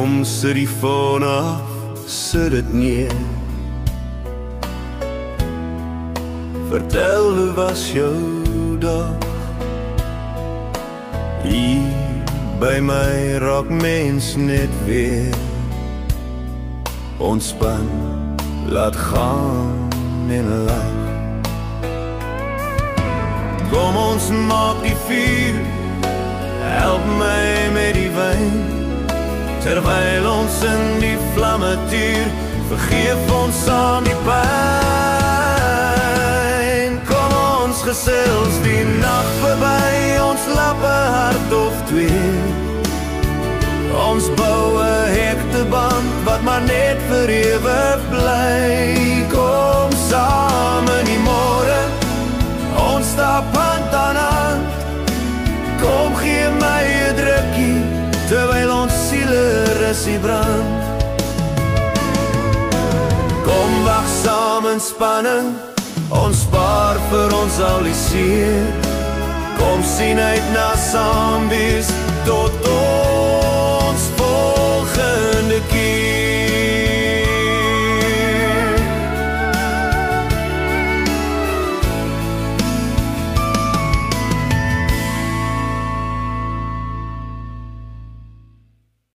Kom sit die foon af, sit dit neer. Vertel hoe was jou dag? Hier by my raak mens net weer. Ontspan, laat gaan en lag. Kom ons maak die vuur, help my met die wyn. Terwyl ons in die vlamme tuur, vergeef ons saam die pyn. Kom ons gesels die nag verby, ons lappe hart of twee. Ons bou 'n hekte band, wat maar net vir ewig bly. Kom saam in die môre, ons stap hand aan hand. Kom gee my 'n drukkie, terwyl ons siele rusie brand. Kom wag saam in spanning, ons spaar vir ons al die seer. Kom sien uit na saam wees tot ons